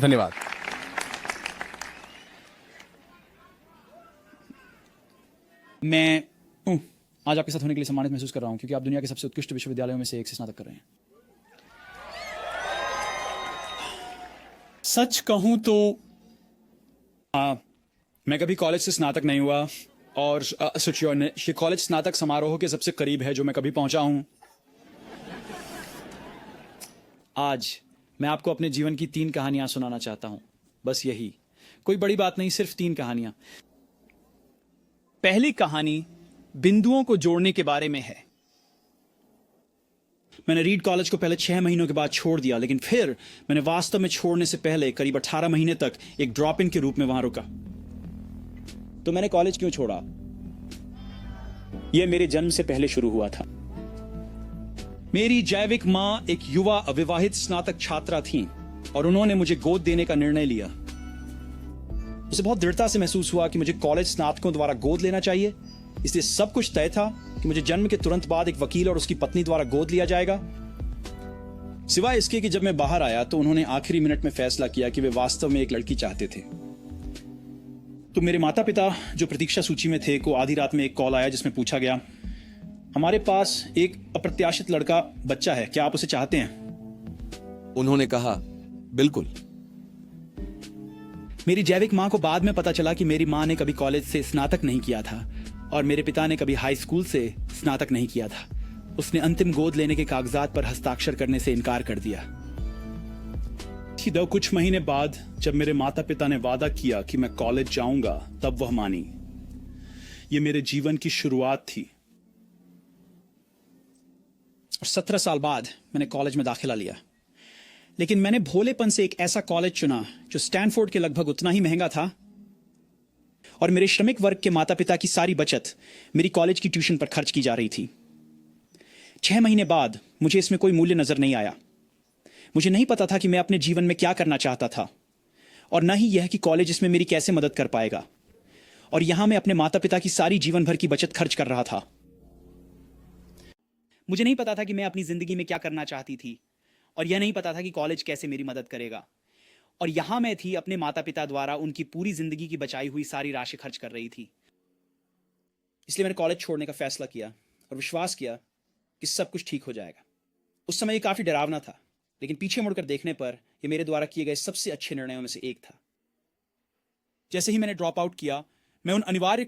धन्यवाद। मैं आज आपके साथ होने के लिए सम्मानित महसूस कर रहा हूं क्योंकि आप दुनिया के सबसे उत्कृष्ट विश्वविद्यालयों में से एक से स्नातक कर रहे हैं। सच कहूं तो मैं कभी कॉलेज से स्नातक नहीं हुआ और सोचिए ये कॉलेज स्नातक समारोह के सबसे करीब है जो मैं कभी पहुंचा हूं। आज मैं आपको अपने जीवन की 3 कहानियां सुनाना चाहता हूं, बस यही, कोई बड़ी बात नहीं, सिर्फ 3 कहानियां। पहली कहानी बिंदुओं को जोड़ने के बारे में है। मैंने रीड कॉलेज को पहले 6 महीनों के बाद छोड़ दिया, लेकिन फिर मैंने वास्तव में छोड़ने से पहले करीब 18 महीने तक एक ड्रॉप इन के रूप में वहां रुका। तो मैंने कॉलेज क्यों छोड़ा? यह मेरे जन्म से पहले शुरू हुआ था। मेरी जैविक मां एक युवा अविवाहित स्नातक छात्रा थीं और उन्होंने मुझे गोद देने का निर्णय लिया। उसे बहुत दृढ़ता से महसूस हुआ कि मुझे कॉलेज स्नातकों द्वारा गोद लेना चाहिए, इसलिए सब कुछ तय था कि मुझे जन्म के तुरंत बाद एक वकील और उसकी पत्नी द्वारा गोद लिया जाएगा। सिवाय इसके कि जब मैं बाहर आया तो उन्होंने आखिरी मिनट में फैसला किया कि वे वास्तव में एक लड़की चाहते थे। तो मेरे माता पिता जो प्रतीक्षा सूची में थे को आधी रात में एक कॉल आया जिसमें पूछा गया, हमारे पास एक अप्रत्याशित लड़का बच्चा है, क्या आप उसे चाहते हैं? उन्होंने कहा, बिल्कुल। मेरी जैविक मां को बाद में पता चला कि मेरी मां ने कभी कॉलेज से स्नातक नहीं किया था और मेरे पिता ने कभी हाई स्कूल से स्नातक नहीं किया था। उसने अंतिम गोद लेने के कागजात पर हस्ताक्षर करने से इनकार कर दिया। कुछ महीने बाद जब मेरे माता पिता ने वादा किया कि मैं कॉलेज जाऊंगा, तब वह मानी। यह मेरे जीवन की शुरुआत थी। और 17 साल बाद मैंने कॉलेज में दाखिला लिया, लेकिन मैंने भोलेपन से एक ऐसा कॉलेज चुना जो स्टैनफोर्ड के लगभग उतना ही महंगा था और मेरे श्रमिक वर्ग के माता पिता की सारी बचत मेरी कॉलेज की ट्यूशन पर खर्च की जा रही थी। 6 महीने बाद मुझे इसमें कोई मूल्य नजर नहीं आया। मुझे नहीं पता था कि मैं अपने जीवन में क्या करना चाहता था और न ही यह कि कॉलेज इसमें मेरी कैसे मदद कर पाएगा। और यहां मैं अपने माता पिता की सारी जीवन भर की बचत खर्च कर रहा था। मुझे नहीं पता था कि मैं अपनी जिंदगी में क्या करना चाहती थी और यह नहीं पता था कि कॉलेज कैसे मेरी मदद करेगा। और यहां मैं थी अपने माता पिता द्वारा उनकी पूरी जिंदगी की बचाई हुई सारी राशि खर्च कर रही थी। इसलिए मैंने कॉलेज छोड़ने का फैसला किया और विश्वास किया कि सब कुछ ठीक हो जाएगा। उस समय ये काफी डरावना था, लेकिन पीछे मुड़कर देखने पर यह मेरे द्वारा किए गए सबसे अच्छे निर्णयों में से एक था। जैसे ही मैंने ड्रॉप आउट किया, मैं उन अनिवार्य